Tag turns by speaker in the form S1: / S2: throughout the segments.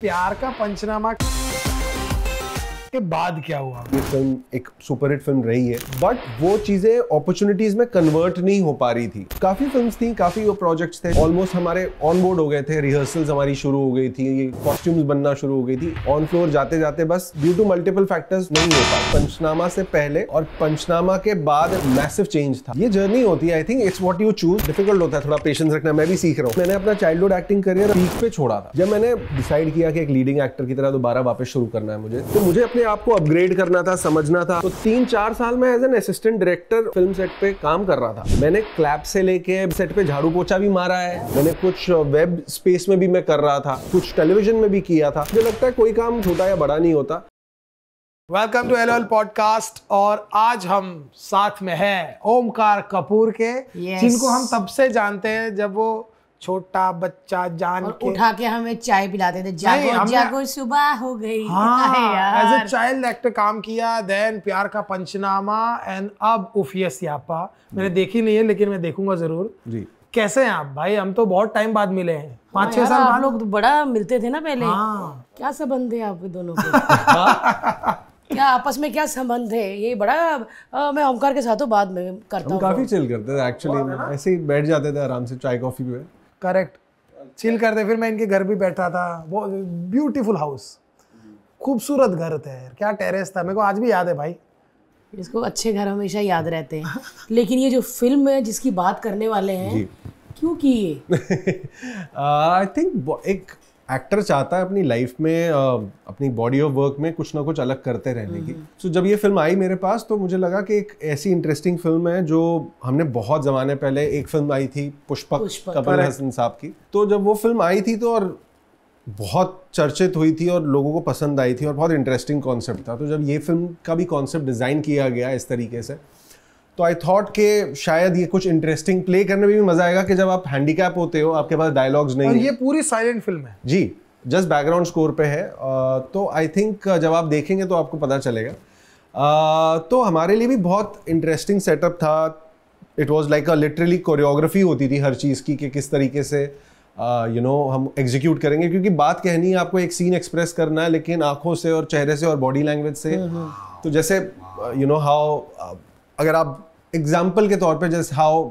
S1: प्यार का पंचनामा के बाद क्या हुआ?
S2: ये फिल्म एक सुपरहिट फिल्म रही है, बट वो चीजें अपॉर्चुनिटीज में कन्वर्ट नहीं हो पा रही थी। काफी फिल्म्स थी, काफी वो प्रोजेक्ट्स थे, ऑलमोस्ट हमारे ऑन बोर्ड हो गए थे, रिहर्सल्स हमारी शुरू हो गई थी, कॉस्ट्यूम्स बनना शुरू हो गई थी, ऑन फ्लोर जाते जाते बस ड्यू टू मल्टीपल फैक्टर्स नहीं हो पाए। पंचनामा से पहले और पंचनामा के बाद मैसिव चेंज था। ये जर्नी होती है, I think it's what you choose. Difficult होता है, थोड़ा पेशेंस रखना, मैं भी सीख रहा हूँ। मैंने अपना चाइल्डहुड एक्टिंग करियर पीक पे छोड़ा था। जब मैंने डिसाइड किया कि एक लीडिंग एक्टर की तरह दोबारा वापस शुरू करना है मुझे, तो मुझे अपने आप को अपग्रेड करना था, समझना था। तो 3-4 साल में as an assistant director film set पे काम कर रहा था। मैंने क्लैप से लेके सेट पे झाड़ू पोछा भी मारा है, मैंने कुछ वेब स्पेस में भी मैं कर रहा था, कुछ टेलीविजन में भी किया था। मुझे लगता है कोई काम छोटा या बड़ा नहीं होता।
S1: Welcome to LOL podcast. और आज हम साथ में हैं ओमकार कपूर के, जिनको हम तब से जानते हैं जब वो छोटा बच्चा जान के
S3: उठा के हमें चाय पिलाते थे। जागो जागो सुबह हो गई।
S1: हाँ, एज ए चाइल्ड एक्टर काम किया, देन प्यार का पंचनामा, एंड अब उफिया स्यापा। मैंने देखी नहीं है लेकिन मैं देखूंगा जरूर जी। कैसे हैं आप भाई? हम तो बहुत टाइम बाद मिले हैं, 5-6 साल बाद।
S3: लोग बड़ा मिलते थे ना पहले।
S1: हाँ।
S3: क्या संबंध है आप दोनों के? क्या आपस में क्या संबंध है? ये बड़ा मैं ओमकार के साथ बाद में करता हूँ।
S2: काफी चिल करते थे एक्चुअली, ऐसे ही बैठ जाते थे आराम से चाय कॉफी पे।
S1: करेक्ट, चिल करते। फिर मैं इनके घर भी बैठा था। वो ब्यूटीफुल हाउस, खूबसूरत घर थे, क्या टेरेस था, मेरे को आज भी याद है भाई।
S3: इसको अच्छे घर हमेशा याद रहते हैं। लेकिन ये जो फिल्म है जिसकी बात करने वाले हैं, क्यों की ये?
S2: आई थिंक एक एक्टर चाहता है अपनी लाइफ में अपनी बॉडी ऑफ वर्क में कुछ ना कुछ अलग करते रहने की। सो जब ये फिल्म आई मेरे पास तो मुझे लगा कि एक ऐसी इंटरेस्टिंग फिल्म है जो हमने बहुत ज़माने पहले, एक फिल्म आई थी पुष्पक कपिल हसन साहब की। तो जब वो फिल्म आई थी तो और बहुत चर्चित हुई थी और लोगों को पसंद आई थी और बहुत इंटरेस्टिंग कॉन्सेप्ट था। तो जब ये फिल्म का भी कॉन्सेप्ट डिज़ाइन किया गया इस तरीके से, तो आई थॉट कि शायद ये कुछ इंटरेस्टिंग प्ले करने में भी मजा आएगा कि जब आप हैंडीकैप होते हो, आपके पास डायलॉग्स नहीं
S1: और ये पूरी साइलेंट फिल्म है
S2: जी, जस्ट बैकग्राउंड स्कोर पे है। तो आई थिंक जब आप देखेंगे तो आपको पता चलेगा। तो हमारे लिए भी बहुत इंटरेस्टिंग सेटअप था। It was like a literally choreography होती थी हर चीज़ की कि किस तरीके से हम एग्जीक्यूट करेंगे, क्योंकि बात कहनी है, आपको एक सीन एक्सप्रेस करना है, लेकिन आंखों से और चेहरे से और बॉडी लैंग्वेज से। तो जैसे हाउ अगर आप एग्जाम्पल के तौर पे, जैसे how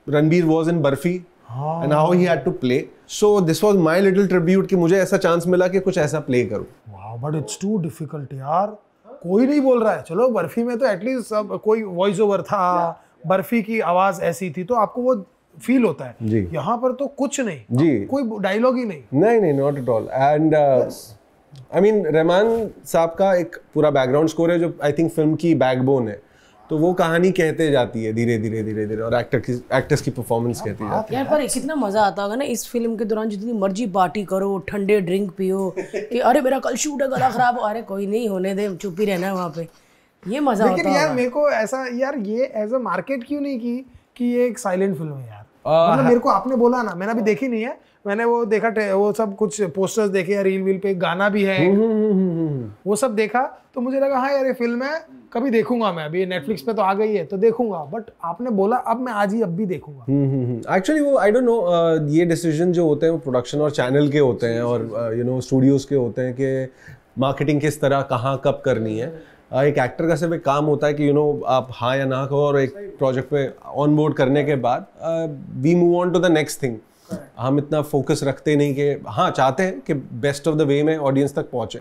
S2: Ranbir was in Barfi and how he had to play, so this was my little tribute कि मुझे ऐसा चांस मिला कि कुछ ऐसा प्ले करूं।
S1: Wow, but it's too difficult यार। कोई नहीं बोल रहा है। चलो बर्फी में तो एटलीस्ट कोई वॉइस ओवर था, बर्फी की आवाज ऐसी थी तो आपको वो फील होता है जी। यहाँ पर तो कुछ नहीं जी, कोई डायलॉग ही नहीं,
S2: not at all. And I mean Rahman साहब का एक पूरा बैकग्राउंड स्कोर है जो आई थिंक फिल्म की बैकबोन है। तो वो कहानी कहते जाती है धीरे धीरे और एक्टर्स की परफॉर्मेंस कहती जाती है।
S3: यार पर कितना मजा आता होगा ना इस फिल्म के दौरान, जितनी मर्जी पार्टी करो, ठंडे ड्रिंक पियो कि अरे मेरा कल शूट है, गला खराब हो, अरे कोई नहीं, होने दे, चुप ही रहना है वहाँ पे। ये मजा होता है।
S1: लेकिन यार मेरे को ऐसा, यार ये एज अ मार्केट क्यों नहीं की कि ये एक साइलेंट फिल्म है यार? मतलब मेरे को आपने बोला ना, मैंने अभी देखी नहीं है, मैंने वो देखा, वो सब कुछ पोस्टर्स देखे, रील वील पे गाना भी है, वो सब देखा, तो मुझे लगा हाँ यार ये फिल्म है, कभी देखूंगा मैं। अभी नेटफ्लिक्स पे तो आ गई है तो देखूंगा, बट आपने बोला अब मैं आज ही अब भी देखूंगा।
S2: एक्चुअली वो आई डोंट नो, ये डिसीजन जो होते हैं वो प्रोडक्शन और चैनल के होते हैं और स्टूडियोज के होते हैं कि मार्केटिंग किस तरह कहाँ कब करनी है। एक एक्टर का सिर्फ एक काम होता है कि आप हाँ या ना कहो, और एक प्रोजेक्ट पे ऑन बोर्ड करने के बाद we move on to the next thing. हम इतना फोकस रखते नहीं कि हाँ, चाहते हैं कि बेस्ट ऑफ द वे में ऑडियंस तक पहुंचे,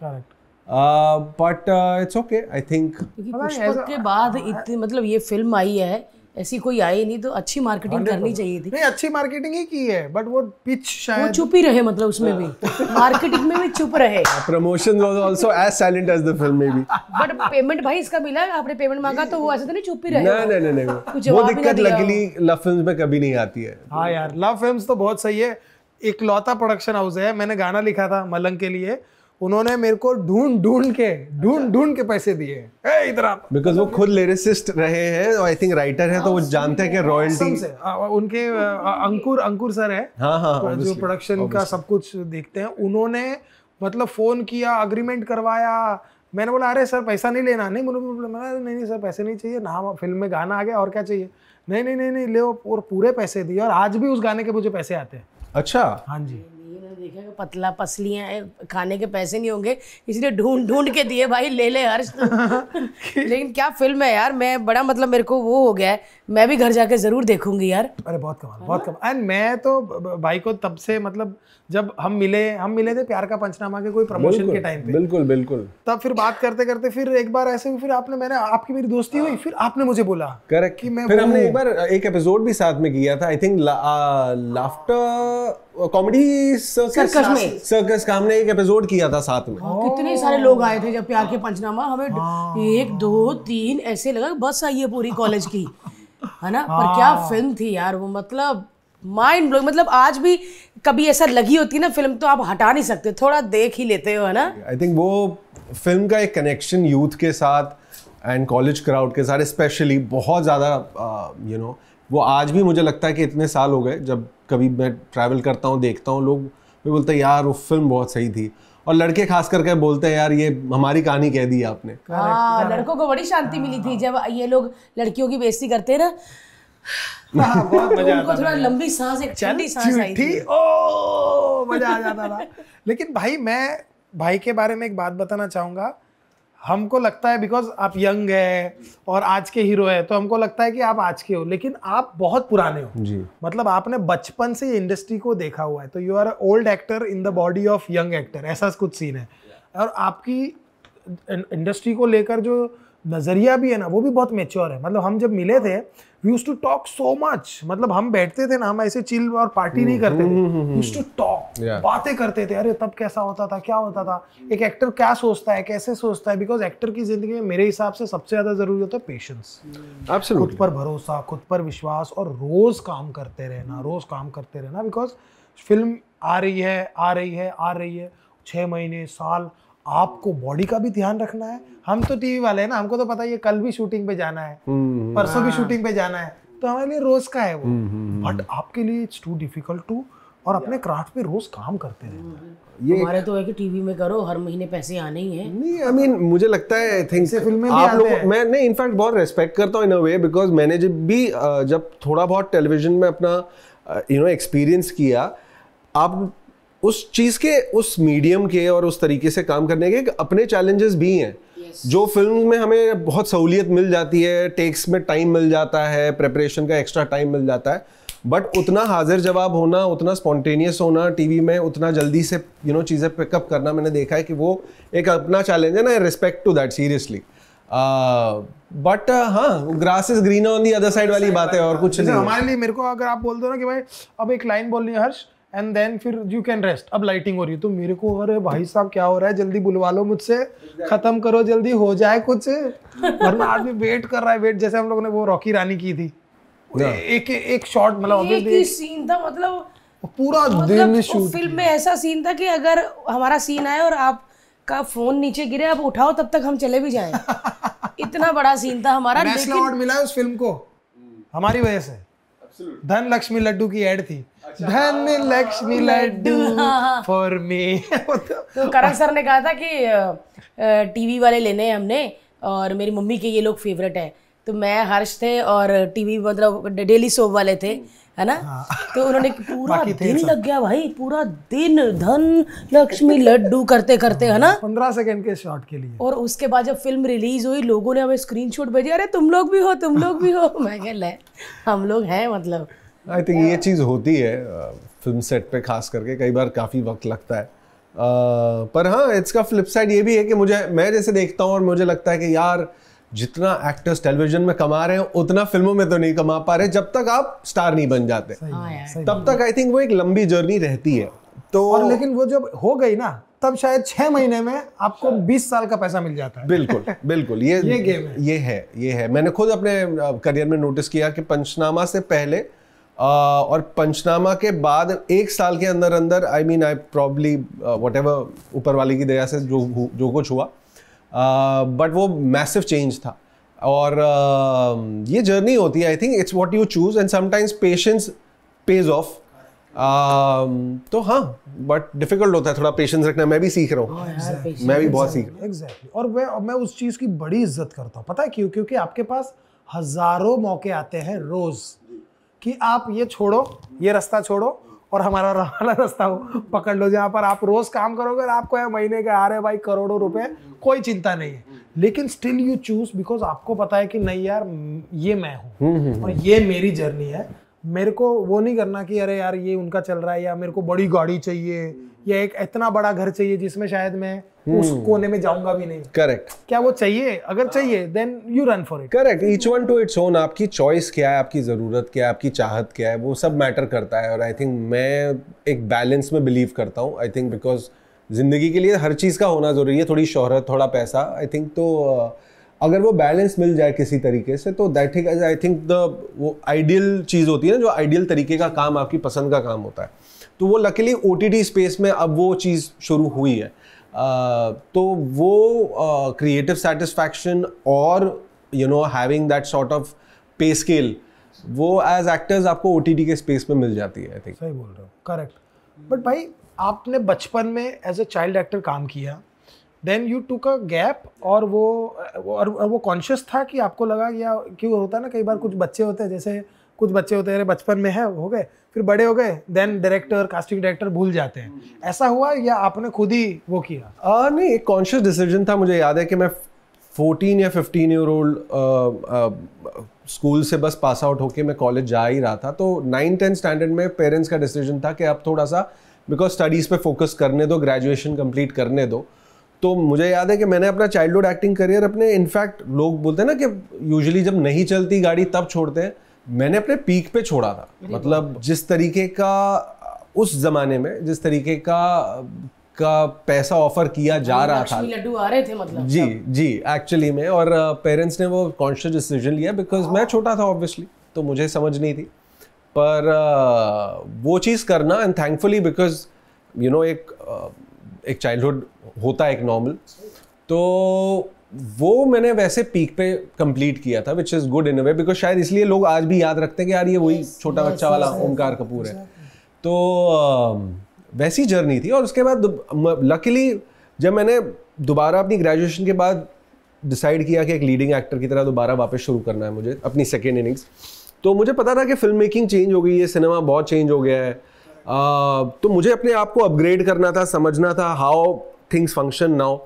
S2: but it's okay. I think
S3: Pushpak के बाद इतनी, मतलब ये फिल्म आई है, ऐसी कोई आई नहीं, तो अच्छी मार्केटिंग करनी चाहिए थी।
S1: नहीं, अच्छी मार्केटिंग ही की है, बट वो पिच शायद
S3: वो चुप ही रहे, मतलब उसमें भी मार्केटिंग में भी चुप रहे।
S2: Promotion was also as silent as the film may be.
S3: But payment भाई इसका मिला, आपने पेमेंट मांगा तो वो ऐसे तो नहीं चुप ही रहे।
S2: नहीं, वो दिक्कत लकीली लव फिल्म्स में कभी नहीं आती है।
S1: हाँ यार, लव फिल्म्स तो बहुत सही है। एक लौता प्रोडक्शन हाउस है, मैंने गाना लिखा था मलंग के लिए, उन्होंने मेरे को ढूंढ के पैसे दिए इधर आप,
S2: बिकॉज वो खुद लिरिसिस्ट रहे हैं और आई थिंक राइटर है, तो वो जानते हैं कि रॉयल्टी
S1: उनके अंकुर सर है,
S2: हाँ,
S1: जो प्रोडक्शन का सब कुछ देखते हैं, उन्होंने मतलब फोन किया, अग्रीमेंट करवाया। मैंने बोला अरे सर पैसा नहीं लेना, नहीं नहीं सर पैसे नहीं चाहिए ना, फिल्म में गाना आ गया और क्या चाहिए, नहीं ले, और पूरे पैसे दिए, और आज भी उस गाने के मुझे पैसे आते हैं।
S2: अच्छा,
S1: हाँ जी,
S3: मैंने देखा कि पतला पसलियां खाने के पैसे नहीं होंगे, इसलिए ढूंढ ढूंढ के दिए भाई, ले ले हर्ष। लेकिन क्या फिल्म है यार, मैं बड़ा मतलब मेरे को वो हो गया है, मैं भी घर जाके जरूर देखूंगी यार।
S1: अरे बहुत कमाल, बहुत कमाल। एंड मैं तो भाई को तब से मतलब जब हम मिले थे प्यार का पंचनामा के कोई प्रमोशन के टाइम पे,
S2: बिल्कुल बिल्कुल।
S1: तब फिर बात करते करते फिर एक बार ऐसे फिर आपकी मेरी दोस्ती हुई, फिर आपने मुझे बोला
S2: करेक्ट
S1: कि मैं
S2: फिर हमने एक बार एक एपिसोड भी साथ में किया था, I think laughter comedy circus का हमने एक एपिसोड किया था साथ में।
S3: कितने सारे लोग आए थे जब प्यार के पंचनामा, हमें 1 2 3 ऐसे लगा बस आई है पूरी कॉलेज की, है ना। पर क्या फिल्म थी यार वो, मतलब माइंड ब्लोइंग। मतलब आज भी कभी ऐसा लगी होती ना फिल्म तो आप हटा नहीं सकते, थोड़ा देख ही लेते हो, है ना।
S2: आई थिंक वो फिल्म का एक कनेक्शन यूथ के साथ एंड कॉलेज क्राउड के साथ स्पेशली बहुत ज़्यादा यू नो, वो आज भी मुझे लगता है कि इतने साल हो गए, जब कभी मैं ट्रैवल करता हूँ देखता हूँ, लोग भी बोलते हैं यार वो फिल्म बहुत सही थी, और लड़के खास करके बोलते हैं यार ये हमारी कहानी कह दी आपने।
S3: हाँ, लड़कों को बड़ी शांति मिली थी जब ये लोग लड़कियों की बेइज्जती करते हैं ना,
S1: बहुत मजा
S3: उनको थोड़ा लंबी सांस, एक ठंडी सांस आई थी,
S1: ओ मजा आ जाता था। लेकिन भाई मैं भाई के बारे में एक बात बताना चाहूंगा, हमको लगता है बिकॉज आप यंग है और आज के हीरो है, तो हमको लगता है कि आप आज के हो, लेकिन आप बहुत पुराने हो जी। मतलब आपने बचपन से इंडस्ट्री को देखा हुआ है, तो you are old actor in the body of young actor, ऐसा कुछ सीन है। और आपकी इंडस्ट्री को लेकर जो नजरिया भी है ना, वो भी बहुत मेच्योर है। मतलब हम जब मिले थे, we used to talk so much, मतलब हम बैठते थे ना, हम ऐसे चिल और पार्टी नहीं करते थे, वी यूज्ड टू टॉक, बातें करते थे, अरे तब कैसा होता था, क्या होता था, एक एक्टर क्या सोचता है, कैसे सोचता है। बिकॉज एक्टर की जिंदगी में मेरे हिसाब से सबसे ज्यादा जरूरी होता है पेशेंस, खुद पर भरोसा, खुद पर विश्वास, और रोज काम करते रहना। बिकॉज फिल्म आ रही है 6 महीने, साल, आपको बॉडी का भी ध्यान रखना है। हम तो टीवी वाले हैं ना, हमको तो पता है ये कल भी शूटिंग पे जाना है, परसों भी शूटिंग पे जाना है, तो हमारे लिए रोज का है वो। बट आपके लिए इट्स टू डिफिकल्ट टू, और अपने क्राफ्ट पे रोज काम करते रहना है।
S3: हमारे तो है कि टीवी में करो, हर महीने पैसे आने ही हैं।
S2: नहीं, आई मीन मुझे लगता है आई थिंक
S1: फिल्में
S2: आप लोग, मैं नहीं इनफैक्ट बहुत रेस्पेक्ट करता हूँ इन अ वे, बिकॉज मैंने जब थोड़ा बहुत टेलीविजन में अपना एक्सपीरियंस किया, आप उस चीज के, उस मीडियम के और उस तरीके से काम करने के अपने चैलेंजेस भी हैं। जो फिल्म में हमें बहुत सहूलियत मिल जाती है, टेक्स में टाइम मिल जाता है, प्रिपरेशन का एक्स्ट्रा टाइम मिल जाता है, बट उतना हाजिर जवाब होना, उतना स्पॉन्टेनियस होना टीवी में, उतना जल्दी से चीज़ें पिकअप करना, मैंने देखा है कि वो एक अपना चैलेंज है ना। Respect to that seriously. But हाँ, grass is greener on the other side वाली बात है, और कुछ नहीं।
S1: हमारे लिए, मेरे को अगर आप बोल दो ना कि भाई अब एक लाइन बोलनी है हर्ष, एंड देन फिर यू कैन रेस्ट, अब लाइटिंग हो रही है, तो मेरे को अरे भाई साहब क्या हो रहा है, जल्दी बुलवा लो मुझसे, खत्म करो जल्दी, हो जाए कुछ, वरना आदमी वेट कर रहा है। वेट जैसे हम लोगों ने वो रॉकी रानी की थी, एक शॉट, मतलब
S3: एक ही सीन था, मतलब
S1: पूरा दिन शूट।
S3: फिल्म में ऐसा सीन था कि अगर हमारा सीन आए और आपका फोन नीचे गिरे, आप उठाओ तब तक हम चले भी जाएं। इतना बड़ा सीन था हमारा।
S1: नेशनल अवार्ड मिला है उस फिल्म को हमारी वजह से। धन लक्ष्मी लड्डू की एड थी, धन लक्ष्मी लड्डू फॉर मी।
S3: तो करण सर ने कहा था कि टीवी वाले लेने हैं हमने, और मेरी मम्मी के ये लोग फेवरेट है, तो मैं हर्ष थे और टीवी मतलब डेली सोप वाले थे, है ना। तो उन्होंने पूरा दिन लग गया भाई, पूरा दिन धन लक्ष्मी लड्डू करते करते, है ना,
S1: 15 सेकंड के शॉट के लिए।
S3: और उसके बाद जब फिल्म रिलीज हुई, लोगों ने हमें स्क्रीनशॉट भेजे, अरे तुम लोग भी हो। मैं कह ले हम लोग हैं, मतलब
S2: आई थिंक ये चीज़ होती है फिल्म सेट पे, खास करके कई बार काफ़ी वक्त लगता है। पर हाँ, इसका फ्लिप साइड ये भी है कि मैं जैसे देखता हूँ और मुझे लगता है कि यार जितना एक्टर्स टेलीविजन में कमा रहे हैं उतना फिल्मों में तो नहीं कमा पा रहे, जब तक आप स्टार नहीं बन जाते तब तक आई थिंक वो एक लंबी जर्नी रहती है। तो
S1: और लेकिन वो जब हो गई ना, तब शायद 6 महीने में आपको 20 साल का पैसा मिल जाता है।
S2: बिल्कुल ये गेम है, ये है। मैंने खुद अपने करियर में नोटिस किया कि पंचनामा से पहले और पंचनामा के बाद 1 साल के अंदर I mean I probably whatever ऊपर वाले की दया से जो कुछ हुआ, बट वो मैसिव चेंज था। और ये जर्नी होती है, I think it's what you choose and sometimes patience page of. तो हाँ, बट डिफिकल्ट होता है थोड़ा पेशेंस रखना। मैं भी सीख रहा हूँ, मैं भी बहुत सीख रहा हूँ।
S1: एग्जैक्टली। और मैं उस चीज़ की बड़ी इज्जत करता हूँ, पता है क्यों? क्योंकि आपके पास हजारों मौके आते हैं रोज कि आप ये छोड़ो, ये रास्ता छोड़ो और हमारा वाला रास्ता हो पकड़ लो, जहाँ पर आप रोज काम करोगे और आपको महीने के आ रहे भाई करोड़ों रुपए, कोई चिंता नहीं है, लेकिन स्टिल यू चूज बिकॉज आपको पता है कि नहीं यार ये मैं हूँ और ये मेरी जर्नी है। मेरे को वो नहीं करना कि अरे यार ये उनका चल रहा है, या मेरे को बड़ी गाड़ी चाहिए, या एक इतना बड़ा घर चाहिए जिसमें शायद मैं उस कोने में जाऊंगा भी नहीं।
S2: करेक्ट।
S1: क्या वो चाहिए? अगर चाहिए then you run for it.
S2: Correct. Each one to its own. आपकी चॉइस क्या है, आपकी ज़रूरत क्या है, आपकी चाहत क्या है, वो सब मैटर करता है। और आई थिंक मैं एक बैलेंस में बिलीव करता हूँ। आई थिंक बिकॉज ज़िंदगी के लिए हर चीज़ का होना ज़रूरी है, थोड़ी शोहरत, थोड़ा पैसा। आई थिंक तो अगर वो बैलेंस मिल जाए किसी तरीके से तो that is I think the वो आइडियल चीज़ होती है ना, जो आइडियल तरीके का काम आपकी पसंद का काम होता है। तो वो लकीली OTT स्पेस में अब वो चीज़ शुरू हुई है। तो वो क्रिएटिव सेटिस्फैक्शन और you know having that sort of पे स्केल, वो एज एक्टर्स आपको OTT के स्पेस में मिल जाती है। आई थिंक
S1: सही बोल रहे हो, करेक्ट। बट भाई आपने बचपन में एज अ चाइल्ड एक्टर काम किया, then you took a gap, और वो कॉन्शियस था कि आपको लगा, या क्यों होता है ना कई बार कुछ बच्चे होते हैं, जैसे कुछ बच्चे होते हैं बचपन में है हो गए, फिर बड़े हो गए, देन डायरेक्टर कास्टिंग डायरेक्टर भूल जाते हैं, ऐसा हुआ या आपने खुद ही वो किया?
S2: नहीं, एक कॉन्शियस डिसीजन था। मुझे याद है कि मैं 14 या 15 ईयर ओल्ड स्कूल से बस पास आउट होके मैं कॉलेज जा ही रहा था। तो 9-10 स्टैंडर्ड में पेरेंट्स का डिसीजन था कि अब थोड़ा सा बिकॉज स्टडीज़ पे फोकस करने दो, ग्रेजुएशन कंप्लीट करने दो। तो मुझे याद है कि मैंने अपना चाइल्डहुड एक्टिंग करियर अपने, इनफैक्ट लोग बोलते हैं ना कि यूजुअली जब नहीं चलती गाड़ी तब छोड़ते हैं, मैंने अपने पीक पे छोड़ा था। मतलब जिस तरीके का उस जमाने में जिस तरीके का पैसा ऑफर किया जा रहा था,
S3: लड्डू आ रहे थे मतलब।
S2: जी एक्चुअली में। और पेरेंट्स ने वो कॉन्शियस डिसीजन लिया बिकॉज मैं छोटा था ऑब्वियसली, तो मुझे समझ नहीं थी। पर वो चीज़ करना, and thankfully because you know एक चाइल्डहुड होता है एक नॉर्मल, तो वो मैंने वैसे पीक पे कंप्लीट किया था, which is good in a way, because शायद इसलिए लोग आज भी याद रखते हैं कि यार ये वही छोटा बच्चा वाला ओमकार कपूर है। तो वैसी जर्नी थी। और उसके बाद लकीली जब मैंने दोबारा अपनी ग्रेजुएशन के बाद डिसाइड किया कि एक लीडिंग एक्टर की तरह दोबारा वापस शुरू करना है मुझे अपनी सेकेंड इनिंग्स, तो मुझे पता था कि फिल्म मेकिंग चेंज हो गई है, सिनेमा बहुत चेंज हो गया है। तो मुझे अपने आप को अपग्रेड करना था, समझना था हाउ थिंग्स फंक्शन नाउ।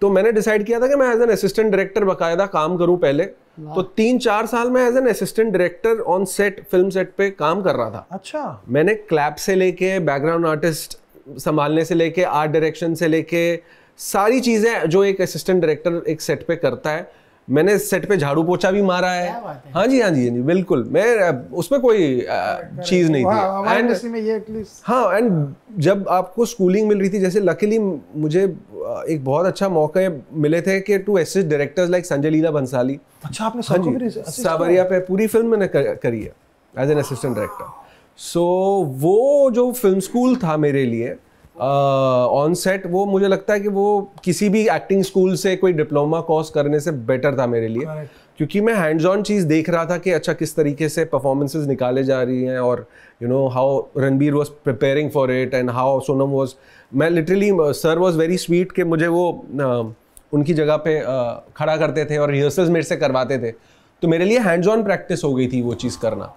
S2: तो मैंने डिसाइड किया था कि मैं एज एन असिस्टेंट डायरेक्टर बाकायदा काम करूं पहले। तो 3-4 साल मैं as an assistant director on set, film set पे काम कर रहा था।
S1: अच्छा।
S2: मैंने क्लैप से लेके बैकग्राउंड आर्टिस्ट संभालने से लेके आर्ट डायरेक्शन से लेके सारी चीज़ें जो एक असिस्टेंट डायरेक्टर एक सेट पे करता है, मैंने सेट पे झाड़ू पोछा भी मारा है। हाँ जी बिल्कुल। मैं उसमें कोई चीज़ नहीं थी। हाँ, एंड जब आपको स्कूलिंग मिल रही थी, जैसे लकीली मुझे एक बहुत अच्छा मौके मिले थे कि to assist directors like Sanjay Leela Bhansali.
S1: अच्छा, आपने
S2: सावरिया पे पूरी फिल्म मैंने करी है as an assistant director. So वो जो फिल्म स्कूल था मेरे लिए ऑन सेट, वो मुझे लगता है कि वो किसी भी एक्टिंग स्कूल से कोई डिप्लोमा कोर्स करने से बेटर था मेरे लिए। क्योंकि मैं हैंड्स ऑन चीज़ देख रहा था कि अच्छा किस तरीके से परफॉर्मेंसेस निकाले जा रही हैं, और you know how Ranbir was preparing for it and how Sonam was, मैं literally sir was very sweet कि मुझे वो उनकी जगह पे खड़ा करते थे और रिहर्सल्स मेरे से करवाते थे। तो मेरे लिए हैंड्स ऑन प्रैक्टिस हो गई थी वो चीज़ करना।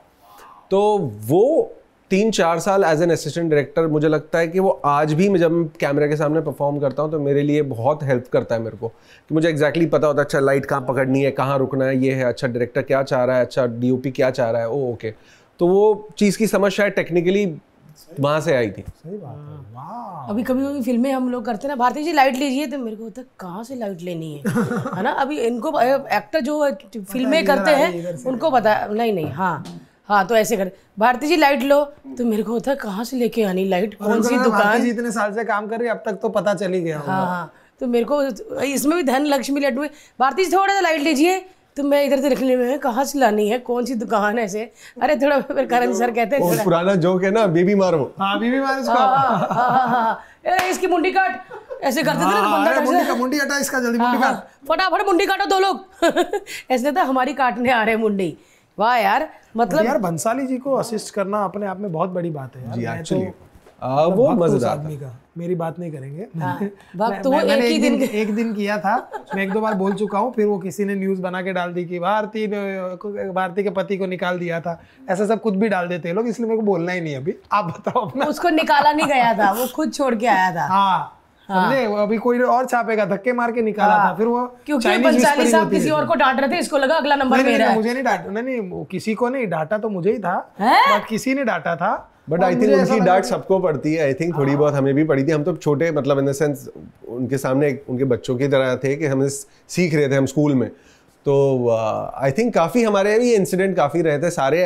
S2: तो वो 3-4 साल एज एन असिस्टेंट डायरेक्टर, मुझे लगता है कि वो आज भी मैं जब कैमरे के सामने परफॉर्म करता हूँ तो मेरे लिए बहुत हेल्प करता है मेरे को, कि मुझे एग्जैक्टली पता होता है अच्छा लाइट कहाँ पकड़नी है, कहाँ रुकना है, ये है, अच्छा डायरेक्टर क्या चाह रहा है, अच्छा DOP क्या चाह रहा है, ओ ओके। तो वो चीज़ की समझ शायद टेक्निकली वहाँ से आई थी।
S1: सही बात है। वाह।
S3: अभी कभी फिल्में हम लोग करते हैं ना, भारती जी लाइट लीजिए, तो मेरे को होता है कहाँ से लाइट लेनी है ना। अभी इनको एक्टर जो फिल्में करते हैं उनको पता नहीं। हाँ तो ऐसे कर, भारती जी लाइट लो, तो मेरे को होता है कहाँ से लेके आनी लाइट, कौन सी दुकान।
S1: इतने साल से काम कर रही है, अब तक तो पता चल ही गया।
S3: हाँ, तो मेरे को इसमें भी धन लक्ष्मी लड्डू है, भारती जी थोड़ा सा लाइट लीजिए, तो मैं इधर से रखने में कहाँ से लानी है, कौन सी दुकान है ऐसे। अरे थोड़ा फिर करण सर कहते हैं
S2: पुराना जोक है ना, बेबी मारो।
S1: हाँ, बेबी मारो इसको।
S3: इसकी मुंडी काट, ऐसे करते थे ना,
S1: मुंडी हटा इसका, जल्दी मुंडी काट,
S3: फटाफट मुंडी काटो 2 लोग। ऐसे तो हमारी काटने आ रहे हैं मुंडी। वाह यार, मतलब
S1: यार बंसाली जी को असिस्ट करना अपने आप में बहुत बड़ी बात है यार।
S2: जी एक्चुअली वो मजेदार
S1: आदमी का मेरी बात नहीं करेंगे।
S3: वक्त वो
S1: एक दिन किया था, मैं 1-2 बार बोल चुका हूँ, फिर वो किसी ने न्यूज बना के डाल दी कि भारती के पति को निकाल दिया था। ऐसा सब कुछ भी डाल देते हैं लोग, इसलिए मेरे को बोलना ही नहीं अभी। आप बताओ अपना।
S3: उसको निकाला नहीं गया था, वो खुद छोड़ के आया था।
S1: हाँ समझे, अभी कोई और छापेगा, धक्के मार के निकाला था। फिर वो
S3: क्योंकि पंचाली साहब किसी और को डांट रहे थे, इसको लगा अगला नंबर मेरा है।
S1: मुझे नहीं डांटा, नहीं किसी को नहीं डांटा, तो मुझे ही था, बट किसी ने डांटा था।
S2: बट आई थिंक उनकी डांट सबको पड़ती है। आई थिंक थोड़ी बहुत हमें भी पड़ी थी। हम तो छोटे, मतलब इन द सेंस उनके सामने उनके बच्चों की तरह थे कि हमें सीख रहे थे हम स्कूल में। तो आई थिंक काफ़ी हमारे भी इंसिडेंट काफ़ी रहे थे। सारे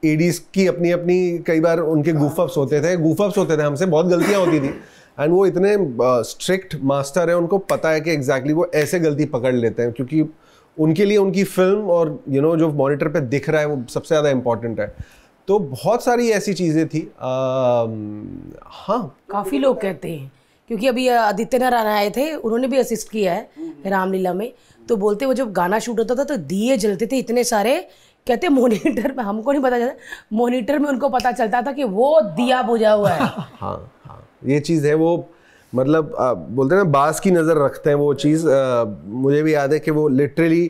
S2: एडीज की अपनी अपनी, कई बार उनके गूफअप्स होते थे हमसे, बहुत गलतियाँ होती थी। एंड वो इतने स्ट्रिक्ट मास्टर है, उनको पता है कि एग्जैक्टली वो ऐसे गलती पकड़ लेते हैं, क्योंकि उनके लिए उनकी फिल्म और जो मॉनिटर पे दिख रहा है वो सबसे ज़्यादा इम्पोर्टेंट है। तो बहुत सारी ऐसी चीज़ें थी। हाँ,
S3: काफ़ी लोग कहते हैं, क्योंकि अभी आदित्य नारायण आए थे, उन्होंने भी असिस्ट किया है रामलीला में। तो बोलते वो जब गाना शूट होता था तो दिए जलते थे इतने सारे, कहते मॉनिटर में, हमको नहीं पता चलता, मॉनिटर में उनको पता चलता था कि वो दिया बुझा हुआ है।
S2: हाँ, ये चीज़ है। वो मतलब बोलते हैं ना, बास की नज़र रखते हैं वो चीज़। मुझे भी याद है कि वो लिटरली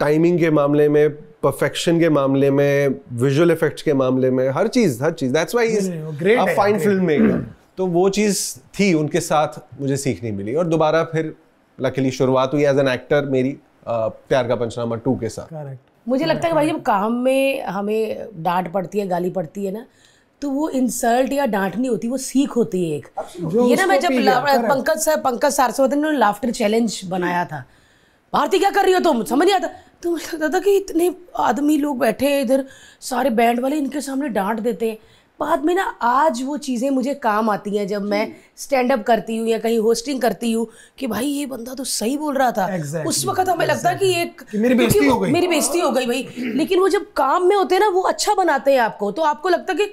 S2: टाइमिंग के मामले में, परफेक्शन के मामले में, विजुअल इफेक्ट्स के मामले में, हर चीज़ that's why he is a fine film maker. तो वो चीज़ थी उनके साथ, मुझे सीखनी मिली। और दोबारा फिर लकीली शुरुआत हुई एज एन एक्टर मेरी प्यार का पंचनामा 2 के साथ।
S3: मुझे लगता है कि भाई जब काम में हमें डांट पड़ती है, गाली पड़ती है ना, तो वो इंसल्ट या डांट नहीं होती, वो सीख होती है एक। ये ना, मैं जब पंकज सारस्वत ने लाफ्टर चैलेंज बनाया था, भारती क्या कर रही हो तुम, समझ नहीं आता, तो मुझे लगता था कि इतने आदमी लोग बैठे हैं इधर, सारे बैंड वाले इनके सामने डांट देते हैं। बाद में ना आज वो चीज़ें मुझे काम आती हैं, जब मैं स्टैंड अप करती हूँ या कहीं होस्टिंग करती हूँ, कि भाई ये बंदा तो सही बोल रहा था। उस वक्त हमें लगता है कि मेरी बेइज्जती हो गई भाई। लेकिन वो जब काम में होते हैं ना, वो अच्छा बनाते हैं आपको, तो आपको लगता है कि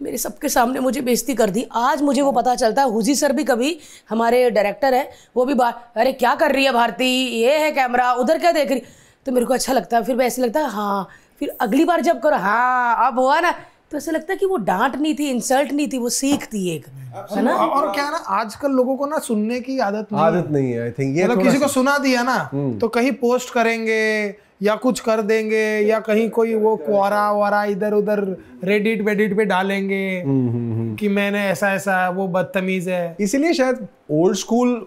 S3: मेरे सबके सामने मुझे बेइज्जती कर दी। आज मुझे वो पता चलता है। हुजी सर भी कभी, हमारे डायरेक्टर है, वो भी अरे क्या कर रही है भारती, ये है कैमरा, उधर क्या देख रही, तो मेरे को अच्छा लगता है। फिर ऐसे लगता है हाँ, फिर अगली बार जब करो हाँ अब हुआ ना, तो ऐसा लगता है कि वो डांट नहीं थी, इंसल्ट नहीं थी, वो सीख थी एक, है ना।
S1: और क्या ना, आजकल लोगों को ना सुनने की आदत
S2: नहीं है। आई थिंक ये
S1: मतलब किसी को सुना दिया ना, तो कहीं पोस्ट करेंगे या कुछ कर देंगे, या कहीं कोई वो क्वारा वारा इधर उधर रेडिट वेडिट पे डालेंगे कि मैंने ऐसा वो बदतमीज है।
S2: इसीलिए शायद ओल्ड स्कूल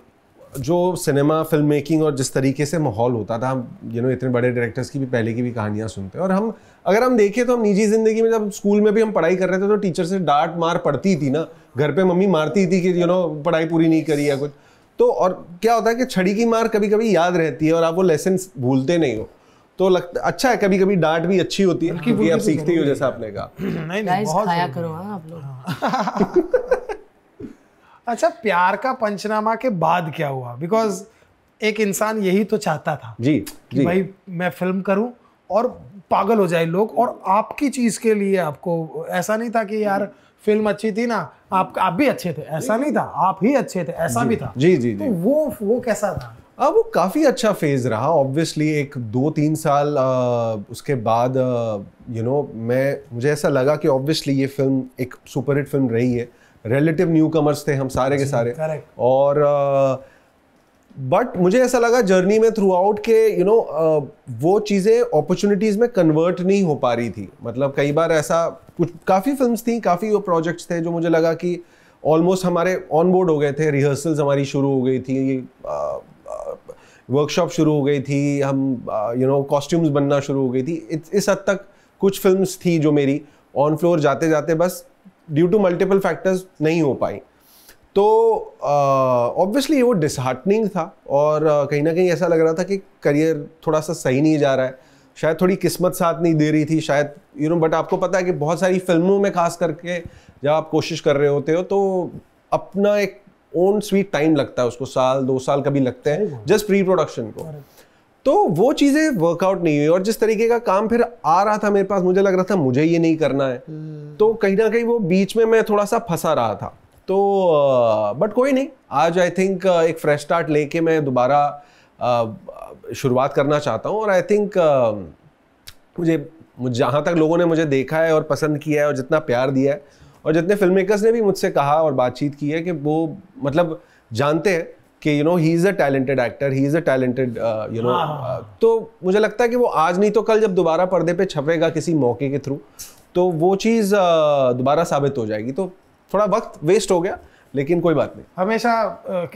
S2: जो सिनेमा फिल्म मेकिंग और जिस तरीके से माहौल होता था, हम इतने बड़े डायरेक्टर्स की भी पहले की भी कहानियां सुनते हैं। और अगर हम देखें तो हम निजी जिंदगी में, जब स्कूल में भी हम पढ़ाई कर रहे थे तो टीचर से डांट मार पड़ती थी ना, घर पे मम्मी मारती थी कि पढ़ाई पूरी नहीं करी या कुछ। तो और क्या होता है कि छड़ी की मार कभी कभी याद रहती है और आप वो लेसन भूलते नहीं हो, तो लगता अच्छा है। कभी कभी डांट भी अच्छी होती है क्योंकि आप सीखते हो, जैसा आपने कहा।
S3: नहीं बहुत खाया करो आप लोग।
S1: अच्छा, प्यार का पंचनामा के बाद क्या हुआ? बिकॉज एक इंसान यही तो चाहता था कि भाई मैं फिल्म करूं और पागल हो जाए लोग, और आपकी चीज के लिए आपको ऐसा नहीं था कि यार फिल्म अच्छी थी ना, आप भी अच्छे थे, ऐसा नहीं था, आप ही अच्छे थे, ऐसा भी था।
S2: जी।
S1: तो वो कैसा था?
S2: अब वो काफ़ी अच्छा फेज रहा ऑब्वियसली। एक 2-3 साल उसके बाद मुझे ऐसा लगा कि ऑब्वियसली ये फिल्म एक सुपरहिट फिल्म रही है। रिलेटिव न्यू कमर्स थे हम सारे के सारे, और बट मुझे ऐसा लगा जर्नी में थ्रू आउट के वो चीज़ें अपॉर्चुनिटीज़ में कन्वर्ट नहीं हो पा रही थी। मतलब कई बार ऐसा कुछ, काफ़ी फिल्म्स थी, काफ़ी वो प्रोजेक्ट्स थे जो मुझे लगा कि ऑलमोस्ट हमारे ऑन बोर्ड हो गए थे, रिहर्सल्स हमारी शुरू हो गई थी, वर्कशॉप शुरू हो गई थी, हम कॉस्ट्यूम्स बनना शुरू हो गई थी। इस हद तक कुछ फिल्म्स थी जो मेरी ऑन फ्लोर जाते जाते बस ड्यू टू मल्टीपल फैक्टर्स नहीं हो पाई। तो ऑब्वियसली वो डिसहार्टनिंग था, और कहीं ना कहीं ऐसा लग रहा था कि करियर थोड़ा सा सही नहीं जा रहा है, शायद थोड़ी किस्मत साथ नहीं दे रही थी शायद, बट आपको पता है कि बहुत सारी फिल्मों में खास करके जब आप कोशिश कर रहे होते हो तो अपना एक ओन स्वीट टाइम लगता है उसको, 1-2 साल कभी लगते हैं जस्ट प्री प्रोडक्शन को। तो वो चीज़ें वर्कआउट नहीं हुई, और जिस तरीके का काम फिर आ रहा था मेरे पास, मुझे लग रहा था मुझे ये नहीं करना है, तो कहीं ना कहीं वो बीच में मैं थोड़ा सा फंसा रहा था। तो बट कोई नहीं, आज आई थिंक एक फ्रेश स्टार्ट लेके मैं दोबारा शुरुआत करना चाहता हूँ। और आई थिंक मुझे जहाँ तक लोगों ने मुझे देखा है और पसंद किया है और जितना प्यार दिया है, और जितने फिल्म मेकर्स ने भी मुझसे कहा और बातचीत की है कि वो मतलब जानते हैं कि you know he is a talented actor, he is a talented you know, तो मुझे लगता है कि वो आज नहीं तो कल जब दोबारा पर्दे पे छपेगा किसी मौके के थ्रू तो वो चीज़ दोबारा साबित हो जाएगी। तो थोड़ा वक्त वेस्ट हो गया लेकिन कोई बात नहीं।
S1: हमेशा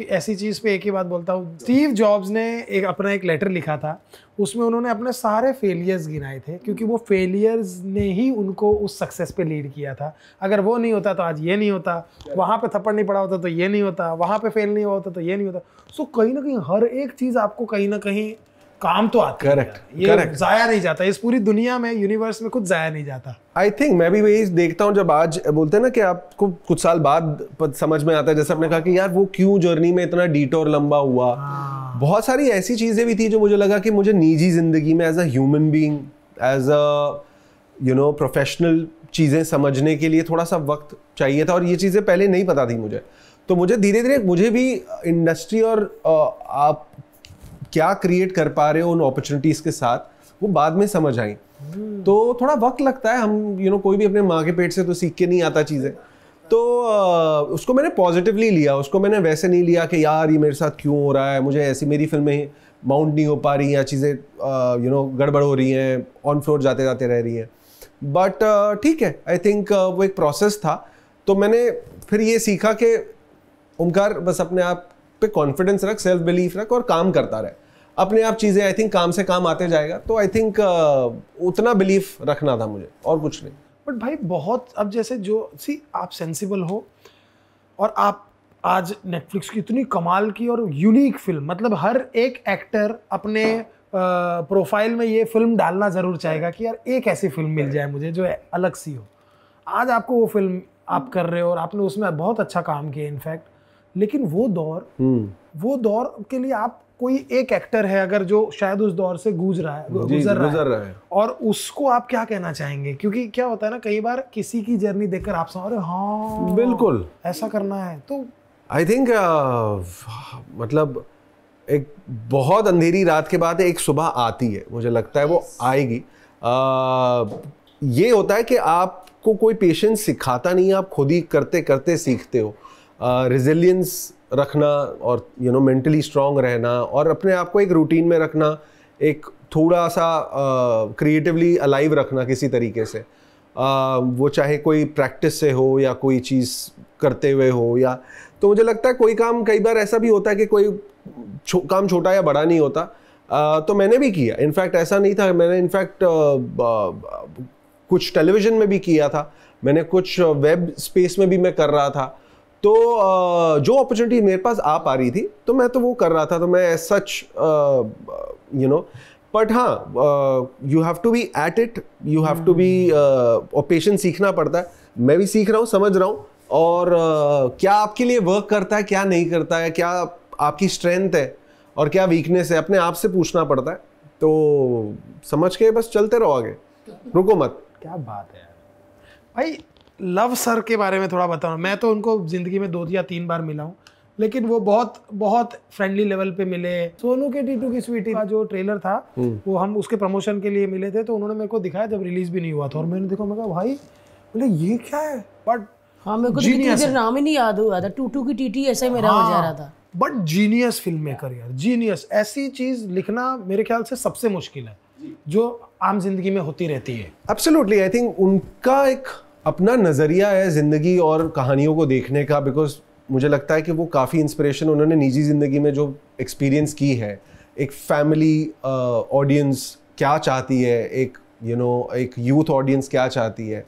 S1: ऐसी चीज़ पे एक ही बात बोलता हूँ, स्टीव जॉब्स ने अपना एक लेटर लिखा था, उसमें उन्होंने अपने सारे फेलियर्स गिनाए थे क्योंकि वो फेलियर्स ने ही उनको उस सक्सेस पे लीड किया था। अगर वो नहीं होता तो आज ये नहीं होता, वहाँ पे थप्पड़ नहीं पड़ा होता तो ये नहीं होता, वहाँ पे फेल नहीं हुआ होता तो ये नहीं होता। सो कहीं ना कहीं हर एक चीज़ आपको कहीं ना कहीं काम तो आता है, ये जाया नहीं जाता, इस पूरी दुनिया में यूनिवर्स में कुछ जाया नहीं जाता।
S2: आई थिंक मैं भी वही देखता हूँ, जब आज बोलते हैं ना कि आपको कुछ साल बाद समझ में आता है, जैसे आपने कहा कि यार वो क्यों जर्नी में इतना डिटोर लंबा हुआ। बहुत सारी ऐसी चीजें भी थी जो मुझे लगा कि मुझे निजी जिंदगी में as a human being, as a you know professional चीजें समझने के लिए थोड़ा सा वक्त चाहिए था और ये चीजें पहले नहीं पता थी मुझे। तो मुझे धीरे धीरे मुझे भी इंडस्ट्री और आप क्या क्रिएट कर पा रहे हो उन अपॉर्चुनिटीज के साथ वो बाद में समझ आई। तो थोड़ा वक्त लगता है, हम यू नो कोई भी अपने माँ के पेट से तो सीख के नहीं आता चीज़ें। तो उसको मैंने पॉजिटिवली लिया, उसको मैंने वैसे नहीं लिया कि यार ये मेरे साथ क्यों हो रहा है, मुझे ऐसी मेरी फिल्में माउंट नहीं हो पा रही या चीज़ें यू नो गड़बड़ हो रही हैं, ऑन फ्लोर जाते जाते रह रही हैं। बट ठीक है, आई थिंक वो एक प्रोसेस था। तो मैंने फिर ये सीखा कि ओमकार बस अपने आप पे कॉन्फिडेंस रख, सेल्फ बिलीफ रख और काम करता रहे, अपने आप चीज़ें आई थिंक काम से काम आते जाएगा। तो आई थिंक उतना बिलीफ रखना था मुझे और कुछ नहीं।
S1: बट भाई बहुत, अब जैसे जो आप सेंसिबल हो और आप आज नेटफ्लिक्स की इतनी कमाल की और यूनिक फिल्म, मतलब हर एक एक्टर अपने प्रोफाइल में ये फिल्म डालना ज़रूर चाहेगा कि यार एक ऐसी फिल्म मिल जाए मुझे जो अलग सी हो। आज आपको वो फिल्म आप कर रहे हो और आपने उसमें बहुत अच्छा काम किया इनफैक्ट। लेकिन वो दौर के लिए आप कोई एक एक्टर है अगर जो शायद उस दौर से गुजर रहा है और उसको आप क्या कहना चाहेंगे? क्योंकि क्या होता है ना, कई बार किसी की जर्नी देखकर आप समझ रहे हो हाँ
S2: बिल्कुल
S1: ऐसा करना है। तो आई
S2: थिंक मतलब एक बहुत अंधेरी रात के बाद एक सुबह आती है, मुझे लगता है वो आएगी। ये होता है कि आपको कोई पेशेंस सिखाता नहीं, आप खुद ही करते करते सीखते हो। रेजिलियंस रखना और यू नो मेंटली स्ट्रांग रहना और अपने आप को एक रूटीन में रखना, एक थोड़ा सा क्रिएटिवली अलाइव रखना किसी तरीके से, वो चाहे कोई प्रैक्टिस से हो या कोई चीज़ करते हुए हो। या तो मुझे लगता है कोई काम कई बार ऐसा भी होता है कि कोई काम छोटा या बड़ा नहीं होता। तो मैंने भी किया, इनफैक्ट ऐसा नहीं था, मैंने इनफैक्ट कुछ टेलीविज़न में भी किया था, मैंने कुछ वेब स्पेस में भी मैं कर रहा था। तो जो अपॉर्चुनिटी मेरे पास आ पा रही थी तो मैं तो वो कर रहा था। तो मैं as such you know, but हाँ you have to be at it, you have to be, और पेशेंस सीखना पड़ता है। मैं भी सीख रहा हूँ, समझ रहा हूँ और क्या आपके लिए वर्क करता है क्या नहीं करता है, क्या आपकी स्ट्रेंथ है और क्या वीकनेस है, अपने आप से पूछना पड़ता है। तो समझ के बस चलते रहो आगे, रुको मत।
S1: क्या बात है भाई। लव सर के बारे में थोड़ा बताओ। मैं तो उनको जिंदगी में 2 या 3 बार मिला हूँ, लेकिन वो बहुत बहुत फ्रेंडली लेवल पे मिले। सोनू के टीटू की स्वीटी का जो ट्रेलर था वो हम उसके प्रमोशन के लिए मिले थे, तो उन्होंने मेरे को दिखाया जब रिलीज भी नहीं हुआ था और मैंने देखा, मैं कहा भाई बोले ये क्या है। बट
S3: हाँ मेरे को नाम ही नहीं याद हुआ था, टूटू की टीटी ऐसा ही मेरा हो जा रहा था।
S1: बट जीनियस फिल्म मेकर यार, जीनियस। ऐसी चीज लिखना मेरे ख्याल से सबसे मुश्किल है जो आम जिंदगी में होती रहती है।
S2: एब्सोल्युटली, आई थिंक उनका एक अपना नज़रिया है ज़िंदगी और कहानियों को देखने का, बिकॉज मुझे लगता है कि वो काफ़ी इंस्पिरेशन उन्होंने निजी ज़िंदगी में जो एक्सपीरियंस की है, एक फैमिली ऑडियंस क्या चाहती है, एक यू नो एक यूथ ऑडियंस क्या चाहती है,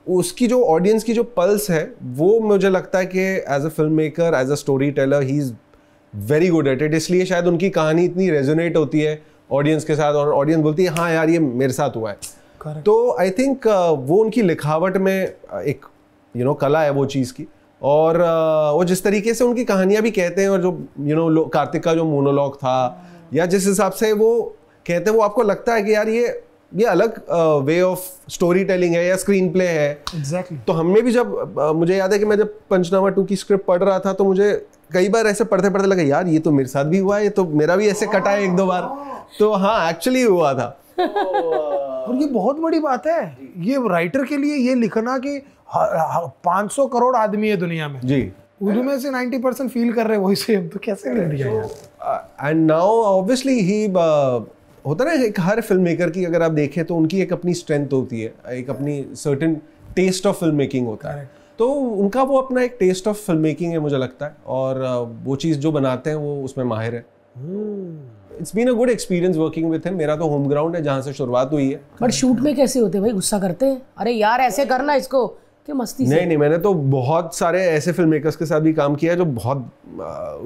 S2: उसकी जो ऑडियंस की जो पल्स है वो मुझे लगता है कि as a film maker, as a story teller, he is very good at it. इसलिए शायद उनकी कहानी इतनी रेजोनेट होती है ऑडियंस के साथ और ऑडियंस बोलती है हाँ यार ये मेरे साथ हुआ है। तो आई थिंक वो उनकी लिखावट में एक यू नो कला है वो चीज़ की। और वो जिस तरीके से उनकी कहानियाँ भी कहते हैं और जो यू नो कार्तिक का जो मोनोलॉग था या जिस हिसाब से वो कहते हैं, वो आपको लगता है कि यार ये अलग वे ऑफ स्टोरी टेलिंग है या स्क्रीन प्ले है।
S1: एग्जैक्टली।
S2: तो हमने भी जब मुझे याद है कि मैं जब पंचनामा 2 की स्क्रिप्ट पढ़ रहा था तो मुझे कई बार ऐसे पढ़ते पढ़ते लगा यार ये तो मेरे साथ भी हुआ है, ये तो मेरा भी ऐसे कटा है 1-2 बार। तो हाँ एक्चुअली हुआ था।
S1: और ये बहुत बड़ी बात है, ये राइटर के लिए ये लिखना कि 500 करोड़ आदमी है दुनिया में
S2: जी,
S1: उनमें से 90% फील कर रहे हैं वही सेम, तो कैसे कर दिया यार।
S2: एंड नाउ ऑब्वियसली ही होता है ना, एक हर फिल्म मेकर की अगर आप देखें तो उनकी एक अपनी स्ट्रेंथ होती है, एक अपनी certain taste of film making होता है, तो उनका वो अपना एक टेस्ट ऑफ फिल्म मेकिंग है मुझे लगता है, और वो चीज़ जो बनाते हैं वो उसमें माहिर है। It's been a good experience working with him. मेरा तो होम ग्राउंड है जहाँ से शुरुआत हुई है।
S3: बट शूट में कैसे होते भाई, गुस्सा करते हैं, अरे यार ऐसे करना इसको, क्या मस्ती से?
S2: नहीं, मैंने तो बहुत सारे ऐसे फिल्म मेकर्स के साथ भी काम किया है जो बहुत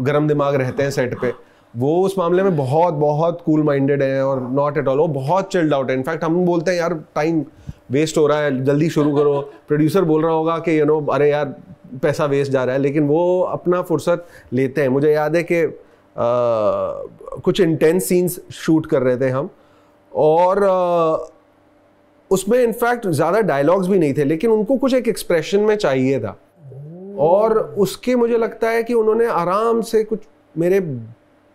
S2: गर्म दिमाग रहते हैं सेट पे। वो उस मामले में बहुत बहुत कूल माइंडेड है और नॉट एट ऑल, वो बहुत चिल्ड आउट है। इनफैक्ट हम बोलते हैं यार टाइम वेस्ट हो रहा है, जल्दी शुरू करो। प्रोड्यूसर बोल रहा होगा कि अरे यार पैसा वेस्ट जा रहा है, लेकिन वो अपना फुर्सत लेते हैं। मुझे याद है कि कुछ इंटेंस सीन्स शूट कर रहे थे हम, और उसमें इनफैक्ट ज़्यादा डायलॉग्स भी नहीं थे, लेकिन उनको कुछ एक एक्सप्रेशन में चाहिए था, और उसके मुझे लगता है कि उन्होंने आराम से कुछ मेरे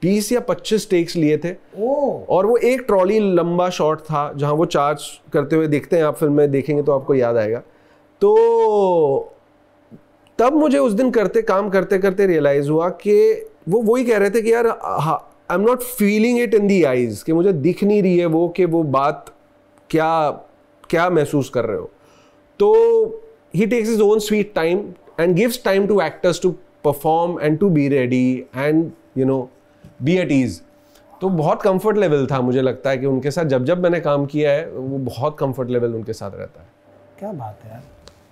S2: 20 या 25 टेक्स लिए थे। और वो एक ट्रॉली लंबा शॉट था जहां वो चार्ज करते हुए दिखते हैं, आप फिल्म में देखेंगे तो आपको याद आएगा। तो तब मुझे उस दिन काम करते करते रियलाइज हुआ कि वो वही कह रहे थे कि यार I am not feeling it in the eyes, कि मुझे दिख नहीं रही है वो कि वो बात क्या महसूस कर रहे हो। तो he takes his own sweet time and gives time to actors to perform and to be ready and be at ease. तो बहुत कंफर्ट लेवल था, मुझे लगता है कि उनके साथ जब मैंने काम किया है वो बहुत कंफर्ट लेवल उनके साथ रहता है।
S1: क्या बात है यार,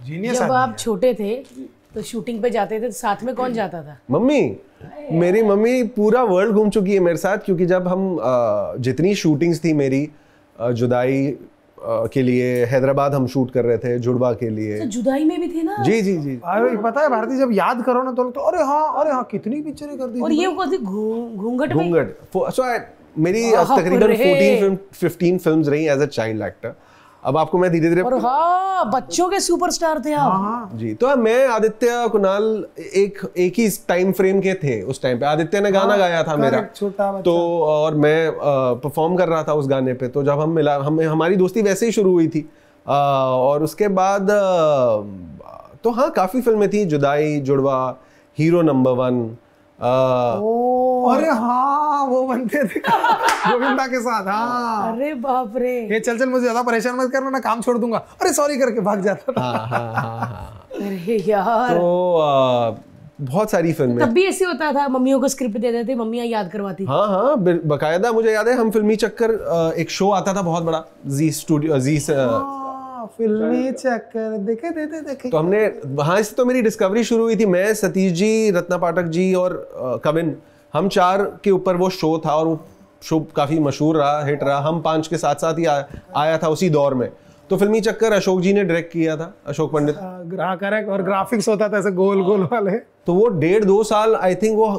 S1: जीनियस।
S3: जब आप छोटे थे तो शूटिंग पे जाते थे तो साथ में कौन जाता था?
S2: मम्मी। मेरी मम्मी पूरा वर्ल्ड घूम चुकी है मेरे साथ, क्योंकि जब हम जितनी शूटिंग्स थी मेरी जुदाई के लिए हैदराबाद हम शूट कर रहे थे, जुड़वा के लिए।
S3: तो जुदाई में भी थे ना?
S2: जी।
S1: अरे पता है भारती, जब याद करो ना तो अरे हाँ कितनी पिक्चरें कर दी।
S3: और ये कौन सी घूंघट?
S2: सो मेरी तकरीबन 14-15 फिल्म्स रही एज अ चाइल्ड एक्टर। अब आपको मैं धीरे धीरे,
S3: और हाँ बच्चों के सुपरस्टार थे आप।
S2: जी। तो मैं आदित्य कुणाल एक ही टाइम फ्रेम के थे उस टाइम पे। आदित्य ने गाना गाया था मेरा, तो और मैं परफॉर्म कर रहा था उस गाने पे। तो जब हम मिला, हमारी दोस्ती वैसे ही शुरू हुई थी। और उसके बाद तो हाँ काफी फिल्में थी, जुदाई, जुड़वा, हीरो नंबर 1।
S1: अरे हाँ वो बनते थे गोविंदा के साथ। हाँ
S3: अरे बाप रे,
S1: ये चल मुझे ज्यादा परेशान मत करना, मैं काम छोड़ दूंगा, अरे सॉरी करके भाग जाता था।
S2: हाँ।
S3: अरे यार,
S2: तो बहुत सारी फिल्में।
S3: तब भी ऐसे होता था, मम्मियों को स्क्रिप्ट दे देते, मम्मियाँ याद करवाती।
S2: हाँ बकायदा। मुझे याद है हम फिल्मी चक्कर एक शो आता था बहुत बड़ा, जी स्टूडियो, जी
S1: फिल्मी चक्कर देखे।
S2: तो हमने वहां से तो मेरी डिस्कवरी शुरू हुई थी। मैं, सतीश जी, रत्ना पाठक जी और कविन, हम 4 के ऊपर वो शो था, और वो शो काफी मशहूर रहा, हिट रहा। हम 5 के साथ साथ ही आया था उसी दौर में। तो फिल्मी चक्कर अशोक जी ने डायरेक्ट किया था, अशोक पंडित।
S1: करेक्ट। और ग्राफिक्स होता था ऐसे गोल गोल वाले।
S2: तो वो 1.5-2 साल आई थिंक वो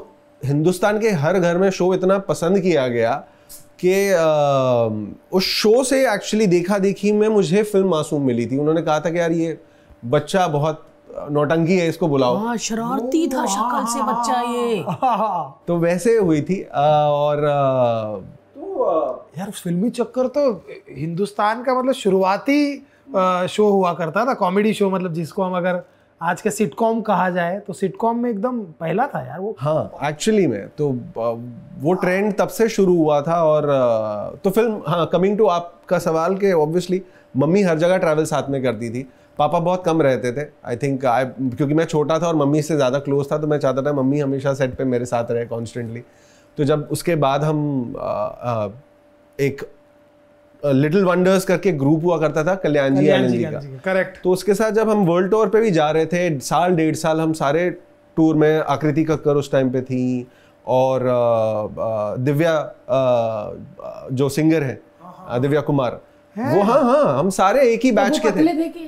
S2: हिंदुस्तान के हर घर में शो इतना पसंद किया गया कि उस शो से एक्चुअली देखा देखी में मुझे फिल्म मासूम मिली थी। उन्होंने कहा था कि यार ये बच्चा बहुत नौटंकी है, इसको बुलाओ।
S3: हाँ, शरारती था शक्ल से बच्चा ये।
S2: तो वैसे हुई थी। और
S1: यार फिल्मी चक्कर तो हिंदुस्तान का मतलब शुरुआती शो हुआ करता था, कॉमेडी शो, मतलब जिसको हम अगर आज के सिटकॉम कहा जाए तो सिटकॉम में एकदम पहला था यार वो।
S2: हाँ एक्चुअली में तो वो ट्रेंड तब से शुरू हुआ था। और तो फिल्म, हाँ कमिंग टू आपका सवाल के ऑब्वियसली मम्मी हर जगह ट्रैवल साथ में करती थी, पापा बहुत कम रहते थे। आई थिंक क्योंकि मैं छोटा था और मम्मी से ज़्यादा क्लोज था, तो मैं चाहता था मम्मी हमेशा सेट पे मेरे साथ रहे कॉन्स्टेंटली। तो जब उसके बाद हम एक लिटिल वंडर्स करके ग्रुप हुआ करता था कल्याण जी आनंद जी का,
S1: करेक्ट।
S2: तो उसके साथ जब हम वर्ल्ड टूर पे भी जा रहे थे, 1.5 साल हम सारे टूर में, आकृति कक्कर उस टाइम पे थी, और दिव्या जो सिंगर है, दिव्या कुमार, वो हाँ हम सारे एक ही बैच के थे।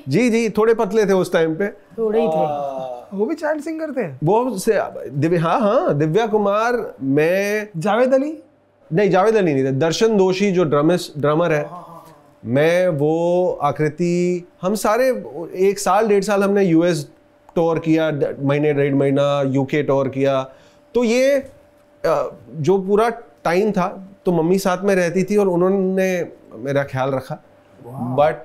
S2: जी थोड़े पतले थे उस टाइम पे,
S3: थोड़े ही थे।
S1: वो भी चाइल्ड सिंगर थे
S2: वो से दिव्या कुमार, मैं,
S1: जावेद अली
S2: नहीं थे, दर्शन दोषी जो ड्रमर है, मैं, वो, आकृति, हम सारे 1 साल 1.5 साल हमने यूएस टूर किया, 1.5 महीना यूके टूर किया। तो ये जो पूरा टाइम था तो मम्मी साथ में रहती थी और उन्होंने मेरा ख्याल रखा। But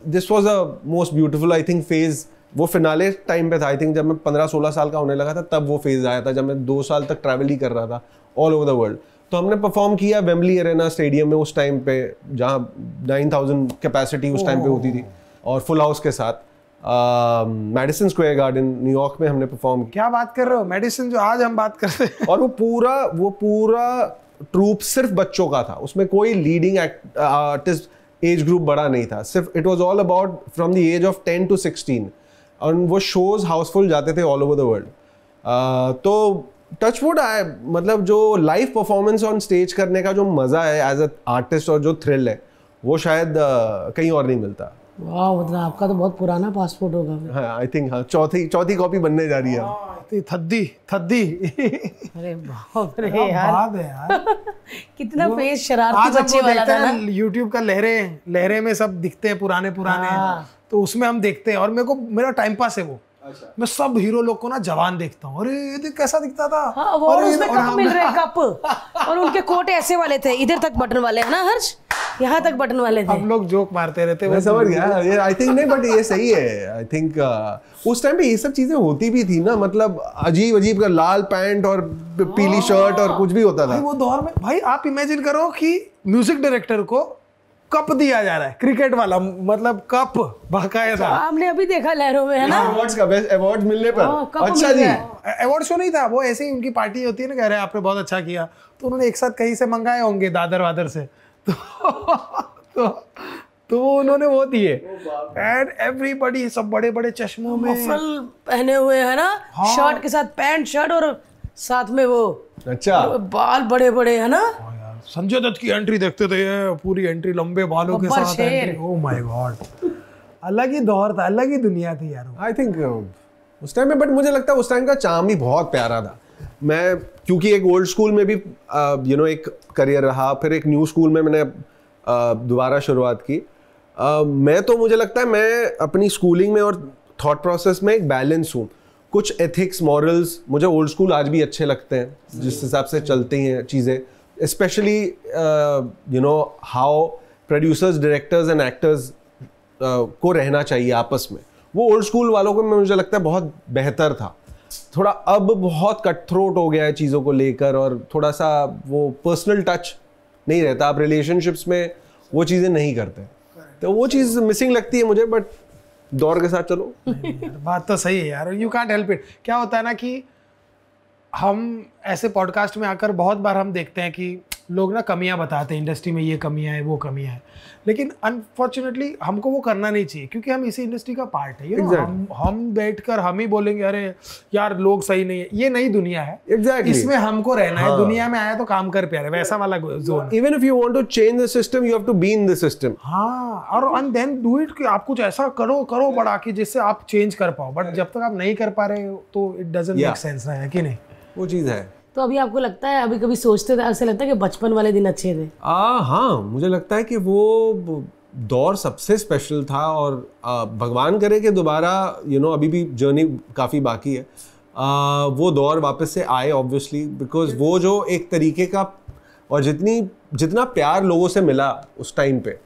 S2: this was a most beautiful I think phase. वो फिनाले टाइम पे था आई थिंक, जब मैं 15-16 साल का होने लगा था तब वो फेज आया था, जब मैं 2 साल तक ट्रैवल ही कर रहा था ऑल ओवर द वर्ल्ड. तो हमने परफॉर्म किया वेम्बली अरेना स्टेडियम में उस टाइम पे, जहाँ 9000 कैपेसिटी उस टाइम पे होती थी, और फुल हाउस के साथ. मैडिसन स्क्वायर गार्डन न्यूयॉर्क में हमने परफॉर्म किया.
S1: क्या बात कर रहे हो, मेडिसिन जो आज हम बात करते हैं.
S2: और वो पूरा ट्रूप सिर्फ बच्चों का था, उसमें कोई लीडिंग आर्टिस्ट एज ग्रुप बड़ा नहीं था, सिर्फ it was all about from the age of 10 to 16. और वो शोज हाउसफुल जाते थे ऑल ओवर द वर्ल्ड. तो टचवुड आए, मतलब जो लाइव परफॉर्मेंस ऑन स्टेज करने का जो मजा है एज अ आर्टिस्ट और जो थ्रिल है वो शायद कहीं और नहीं मिलता.
S3: वाह, मतलब आपका तो बहुत पुराना पासपोर्ट होगा.
S2: हाँ आई थिंक, हाँ चौथी कॉपी बनने जा रही है.
S1: थद्दी
S3: अरे बाप रे
S1: यार,
S3: यार,
S1: बात है यार.
S3: कितना फेस शरारती
S1: आज हम
S3: बच्चे
S1: वो
S3: वाला
S1: देखते
S3: था ना.
S1: हैं यूट्यूब का लहरे में सब दिखते हैं पुराने
S3: हाँ.
S1: तो उसमें हम देखते हैं, और मेरा टाइम पास है वो. अच्छा. मैं सब हीरो लोग को ना जवान देखता हूँ, अरे ये देख कैसा दिखता था.
S3: हाँ, वो और उसमें कप मिल रहे हैं, कप. और उनके कोट ऐसे वाले थे, इधर तक बटन वाले, है ना हर्ष, यहाँ तक बटन वाले थे.
S1: हम लोग जोक मारते रहते.
S2: मैं समझ गया ये, आई थिंक नहीं, बट ये सही है. आई थिंक उस टाइम पे ये सब चीजें होती भी थी ना, मतलब अजीब का लाल पैंट और पीली शर्ट और कुछ भी होता था.
S1: वो दौर में भाई आप इमेजिन करो कि म्यूजिक डायरेक्टर को कप दिया जा रहा है, क्रिकेट वाला, मतलब कप बाकायदा.
S3: आपने अभी देखा लहरों में, है ना,
S2: अवार्ड्स का बेस्ट अवार्ड मिलने पर. अच्छा जी,
S1: अवार्ड शो नहीं था वो, ऐसे ही उनकी पार्टी होती है ना, कह रहे हैं आपने बहुत अच्छा किया, तो उन्होंने एक साथ कहीं से मंगाए होंगे, दादर वादर से. तो वो उन्होंने वो दिए, एंड एवरीबॉडी, सब बड़े बड़े चश्मों में
S3: मफल पहने हुए, है ना. हाँ. शर्ट के साथ पैंट शर्ट और साथ में वो,
S2: अच्छा,
S3: बाल बड़े बड़े, है ना.
S1: संजय दत्त की एंट्री देखते थे, पूरी एंट्री लंबे बालों के साथ एंट्री. ओह माय गॉड, अलग ही दौर था, अलग ही दुनिया थी यार.
S2: आई थिंक उस टाइम में, बट मुझे लगता है उस टाइम का चार्म ही बहुत प्यारा था. मैं क्योंकि एक ओल्ड स्कूल में भी एक करियर रहा, फिर एक न्यू स्कूल में मैंने दोबारा शुरुआत की. मैं तो मुझे लगता है मैं अपनी स्कूलिंग में और थॉट प्रोसेस में एक बैलेंस हूँ. कुछ एथिक्स, मॉरल्स मुझे ओल्ड स्कूल आज भी अच्छे लगते हैं, जिस हिसाब से चलती हैं चीज़ें. Especially, how producers, directors and actors को रहना चाहिए आपस में, वो ओल्ड स्कूल वालों को मुझे लगता है बहुत बेहतर था. थोड़ा अब बहुत कट थ्रोट हो गया है चीज़ों को लेकर, और थोड़ा सा वो पर्सनल टच नहीं रहता. आप रिलेशनशिप्स में वो चीज़ें नहीं करते, तो वो चीज़ मिसिंग लगती है मुझे. बट दौर के साथ चलो.
S1: बात तो सही है यार, यू कांट हेल्प इट. क्या होता है ना कि हम ऐसे पॉडकास्ट में आकर बहुत बार हम देखते हैं कि लोग ना कमियां बताते हैं, इंडस्ट्री में ये कमियां हैं, वो कमियां हैं, लेकिन अनफॉर्चुनेटली हमको वो करना नहीं चाहिए, क्योंकि हम इसी इंडस्ट्री का पार्ट है. हम बैठकर हम ही बोलेंगे अरे यार लोग सही नहीं है, ये नई दुनिया है.
S2: Exactly.
S1: इसमें हमको रहना है. दुनिया में आया तो काम कर प्यारे, वैसा वाला zone.
S2: Even if you want to change the system, you have to be in the system.
S1: हाँ, और and then do it कि आप कुछ ऐसा करो बड़ा कि जिससे आप चेंज कर पाओ. बट जब तक आप नहीं कर पा रहे हो तो इट डजंट मेक सेंस, है कि नहीं.
S2: वो चीज़ है.
S3: तो अभी आपको लगता है, अभी कभी सोचते थे, ऐसा लगता है कि बचपन वाले दिन अच्छे थे?
S2: हाँ, मुझे लगता है कि वो दौर सबसे स्पेशल था, और भगवान करे कि दोबारा अभी भी जर्नी काफ़ी बाकी है, वो दौर वापस से आए ऑब्वियसली, बिकॉज वो जो एक तरीके का, और जितना प्यार लोगों से मिला उस टाइम पे,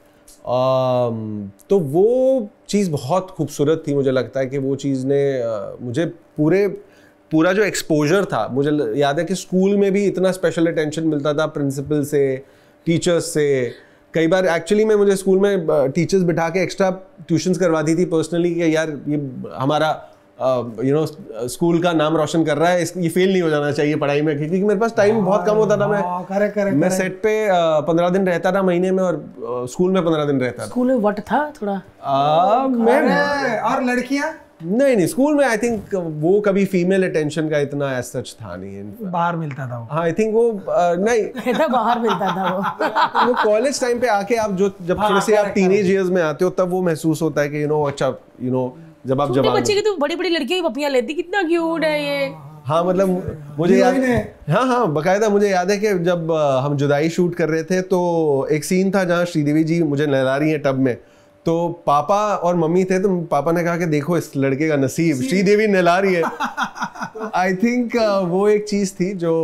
S2: तो वो चीज़ बहुत खूबसूरत थी. मुझे लगता है कि वो चीज़ ने मुझे पूरा जो एक्सपोजर था, मुझे याद है कि स्कूल में भी इतना स्पेशल अटेंशन मिलता था प्रिंसिपल से, टीचर्स से. कई बार एक्चुअली में मुझे स्कूल में टीचर्स बिठा के एक्स्ट्रा ट्यूशन्स करवाती थी पर्सनली, कि यार ये हमारा स्कूल का नाम रोशन कर रहा है, ये फेल नहीं हो जाना चाहिए पढ़ाई में, क्योंकि मेरे पास टाइम बहुत कम होता था. मैं सेट पे 15 दिन रहता था महीने में, और स्कूल में 15 दिन रहता था.
S3: स्कूल में वट था थोड़ा.
S1: और लड़कियां
S2: नहीं, स्कूल में आई थिंक वो कभी फीमेल अटेंशन का इतना एज सच था नहीं.
S1: बाहर मिलता था वो.
S2: हाँ, आई थिंक वो नहीं
S3: बाहर मिलता था
S2: वो कॉलेज टाइम पे आके आप जब थोड़े से आप टीनेज ईयर्स में आते हो, तब वो महसूस होता है कि अच्छा जब आप जवान
S3: बच्चे की तो बड़ी लड़कियां की पपियां लेती, कितना क्यूट है ये.
S2: हाँ, मतलब मुझे याद है, हाँ बकायदा मुझे याद है कि जब हम जुदाई शूट कर रहे थे, तो एक सीन था जहाँ श्रीदेवी जी मुझे नहला रही है टब में, तो पापा और मम्मी थे, तो पापा ने कहा कि देखो इस लड़के का नसीब, श्रीदेवी नहला रही है. आई थिंक वो एक चीज थी जो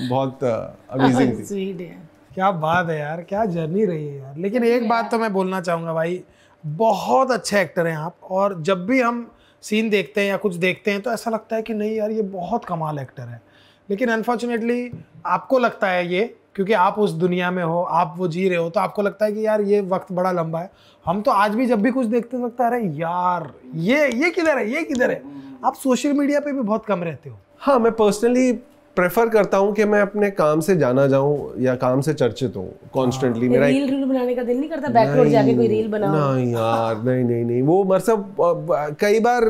S2: बहुत अमेजिंग थी.
S1: क्या बात है यार, क्या जर्नी रही है यार। लेकिन एक बात तो मैं बोलना चाहूँगा भाई, बहुत अच्छे एक्टर हैं आप, और जब भी हम सीन देखते हैं या कुछ देखते हैं तो ऐसा लगता है कि नहीं यार ये बहुत कमाल एक्टर है। लेकिन अनफॉर्चुनेटली आपको लगता है ये, क्योंकि आप उस दुनिया में हो, आप वो जी रहे हो, तो आपको लगता है कि यार ये वक्त बड़ा लंबा है। हम तो आज भी जब भी कुछ देखते हैं लगता है अरे यार ये किधर है, ये किधर है। आप सोशल मीडिया पे भी बहुत कम रहते हो।
S2: हाँ, मैं पर्सनली प्रेफर करता हूँ कि मैं अपने काम से जाना जाऊँ या काम से चर्चित हूँ कॉन्स्टेंटली। मेरा
S3: रील बनाने का दिल नहीं करता, बैकवर्ड जाके कोई रील बनाओ?
S2: नहीं यार, नहीं वो मतलब कई बार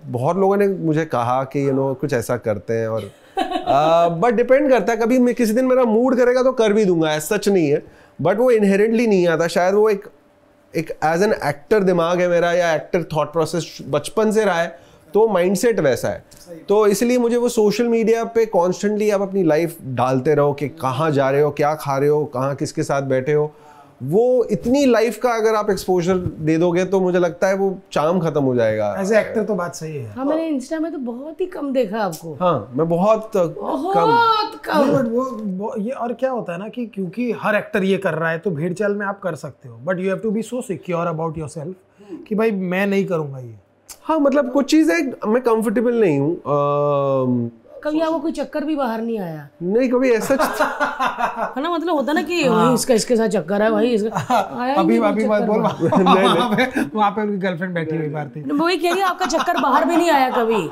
S2: बहुत लोगों ने मुझे कहा कि कुछ ऐसा करते हैं, और बट डिपेंड करता है। कभी मैं किसी दिन मेरा मूड करेगा तो कर भी दूंगा, ऐसा सच नहीं है, बट वो इनहेरेंटली नहीं आता। शायद वो एक एज एन एक्टर दिमाग है मेरा, या एक्टर थॉट प्रोसेस बचपन से रहा है, तो माइंडसेट वैसा है। तो इसलिए मुझे वो सोशल मीडिया पे कॉन्स्टेंटली आप अपनी लाइफ डालते रहो कि कहाँ जा रहे हो, क्या खा रहे हो, कहाँ किसके साथ बैठे हो, वो इतनी लाइफ का अगर आप एक्सपोजर दे दोगे तो मुझे लगता है वो चार्म खत्म हो जाएगा।
S1: एज ए एक्टर तो बात सही है।
S3: हाँ, मैंने इंस्टा में तो बहुत ही कम देखा आपको।
S2: हाँ, मैं बहुत कम।
S1: वो ये, और क्या होता है ना कि क्योंकि हर एक्टर ये कर रहा है तो भेड़ चाल में आप कर सकते हो, but you have to be so secure about yourself कि भाई मैं नहीं करूंगा ये।
S2: हाँ, मतलब कुछ चीजें मैं कंफर्टेबल नहीं हूँ।
S3: कभी आपको कोई चक्कर भी बाहर नहीं आया?
S2: नहीं, कभी ऐसा
S3: है ना, मतलब होता ना कि भाई इसके साथ चक्कर है, भाई इसका आया
S1: अभी मत बोल। वहाँ पे उनकी गर्लफ्रेंड बैठी हुई भारती,
S3: वही कह रही है आपका चक्कर बाहर भी नहीं आया कभी?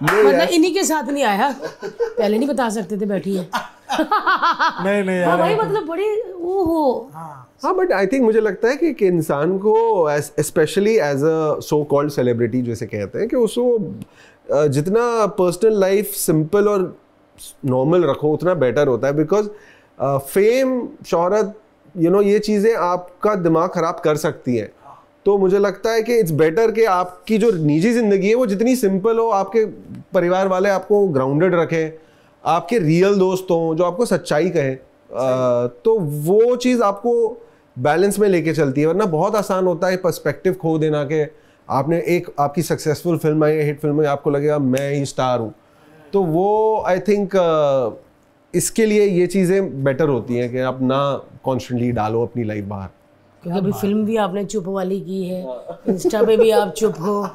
S3: मतलब इन्हीं के साथ नहीं आया? पहले नहीं बता सकते थे बैठी है?
S1: नहीं यार
S3: भाई, मतलब बड़ी वो हो।
S2: हाँ, बट आई थिंक मुझे लगता है कि एक इंसान को specially as a so called celebrity जैसे कहते हैं, कि उसको जितना पर्सनल लाइफ सिंपल और नॉर्मल रखो उतना बेटर होता है। बिकॉज फेम, शोहरत, ये चीज़ें आपका दिमाग ख़राब कर सकती हैं। तो मुझे लगता है कि इट्स बेटर कि आपकी जो निजी ज़िंदगी है वो जितनी सिंपल हो, आपके परिवार वाले आपको ग्राउंडेड रखें, आपके रियल दोस्त हों जो आपको सच्चाई कहें, तो वो चीज़ आपको बैलेंस में लेके चलती है। वरना बहुत आसान होता है पर्सपेक्टिव खो देना कि आपने आपकी सक्सेसफुल फिल्म आई, हिट फिल्म आई, आपको लगेगा मैं ही स्टार हूँ। तो वो आई थिंक इसके लिए ये चीज़ें बेटर होती हैं कि आप ना कॉन्स्टेंटली डालो अपनी लाइफ बाहर।
S3: क्योंकि अभी फिल्म भी आपने चुप वाली की है, इंस्टा पे भी आप चुप हो,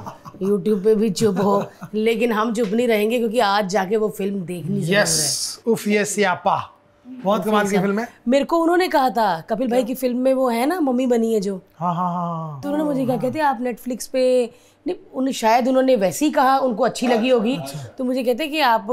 S3: यूट्यूब पे भी चुप हो, लेकिन हम चुप नहीं रहेंगे क्योंकि आज जाके वो फिल्म देखनी जरूर है।
S1: उफ ये सियापा बहुत कमाल की फिल्म है।
S3: मेरे को उन्होंने कहा था कपिल भाई की फिल्म में वो है ना मम्मी बनी है जो,
S1: हाँ,
S3: तो उन्होंने मुझे क्या कहते हैं आप नेटफ्लिक्स पे, उन्हें शायद उन्होंने वैसे ही कहा, उनको अच्छी लगी होगी। तो मुझे कहते हैं कि आप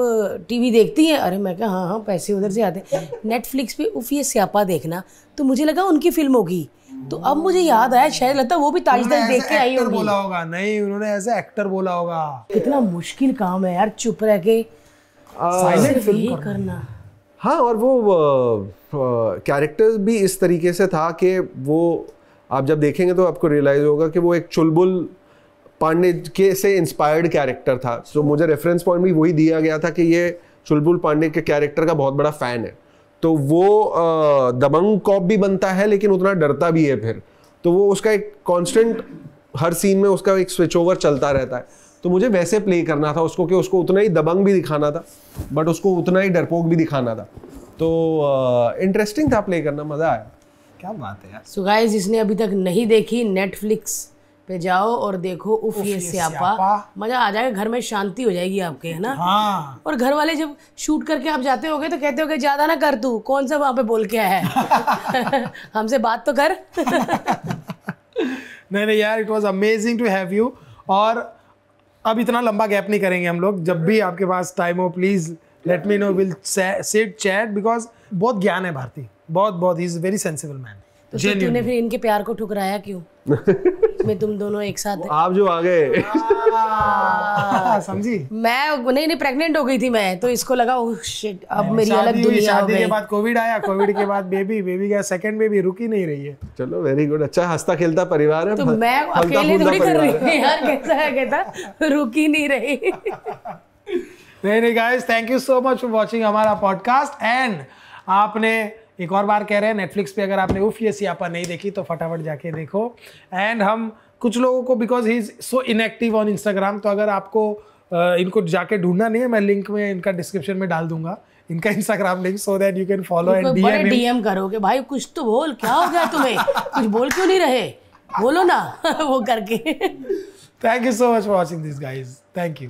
S3: टीवी देखती हैं? अरे मैं कहा हाँ पैसे उधर से आते हैं। नेटफ्लिक्स पे उफ ये स्यापा देखना, तो मुझे लगा उनकी फिल्म होगी। तो अब मुझे याद आया शायद लगता वो भी ताजदार देख के आई होगी।
S1: बोला होगा नहीं, उन्होंने ऐसे एक्टर बोला होगा।
S3: कितना मुश्किल काम है यार चुप रह के
S1: साइलेंट फिल्म
S3: करना।
S2: हाँ, और वो कैरेक्टर्स भी इस तरीके से था कि वो आप जब देखेंगे तो आपको रियलाइज होगा कि वो एक चुलबुल पांडे के से इंस्पायर्ड कैरेक्टर था। तो मुझे रेफरेंस पॉइंट भी वही दिया गया था कि ये चुलबुल पांडे के कैरेक्टर का बहुत बड़ा फैन है। तो वो दबंग कॉप भी बनता है लेकिन उतना डरता भी है फिर। तो वो उसका एक कांस्टेंट हर सीन में उसका एक स्विच ओवर चलता रहता है। तो मुझे वैसे प्ले करना था उसको कि उसको उतना ही दबंग भी दिखाना था बट उसको उतना ही डरपोक भी दिखाना था। तो इंटरेस्टिंग था प्ले करना, मज़ा आया।
S1: क्या बात है यार।
S3: सो गाइस, जिसने अभी तक नहीं देखी नेटफ्लिक्स पे जाओ और देखो उफ ये स्यापा, मजा आ जाएगा, घर में शांति हो जाएगी आपके, है ना।
S1: हाँ।
S3: और घर वाले जब शूट करके आप जाते होगे तो कहते होगे ज्यादा ना कर, तू कौन सा वहां पे बोल के आया है हमसे बात तो कर
S1: नहीं यार, it was amazing to have you. और अब इतना लंबा गैप नहीं करेंगे हम लोग, जब भी आपके पास टाइम हो please let me know, will sit chat, because बहुत ज्ञान है भारती, बहुत he is very sensible man.
S3: तो तूने फिर इनके प्यार को ठुकराया क्यों में तुम दोनों एक साथ है?
S2: आप जो आ गए
S1: समझी।
S3: मैं नहीं प्रेग्नेंट हो गई थी मैं, तो इसको लगा ओह शिट अब मेरी अलग दुनिया हो
S1: शादी
S3: गई।
S1: के बाद कोविड आया, कोविड के बाद बेबी का सेकंड बेबी रुकी नहीं रही है।
S2: चलो वेरी गुड, अच्छा हंसता खेलता परिवार है।
S3: तो मैं अकेले थोड़ी कर रही हूँ यार, कैसा है कहता रुकी नहीं रही।
S1: नहीं guys, thank you so much for watching हमारा पॉडकास्ट। एंड आपने एक और बार कह रहे हैं नेटफ्लिक्स पे अगर आपने उफ ये स्यापा नहीं देखी तो फटाफट जाके देखो। एंड हम कुछ लोगों को, because he is so inactive on Instagram, तो अगर आपको इनको जाके ढूंढना नहीं है, मैं लिंक में इनका डिस्क्रिप्शन में डाल दूंगा इनका Instagram link, so that you can follow and
S3: बड़े डीएम करोगे भाई, कुछ तो बोल, क्या हो गया तुम्हें, कुछ बोल क्यों नहीं रहे, बोलो ना वो करके।
S1: Thank you so much for watching this guys, thank you.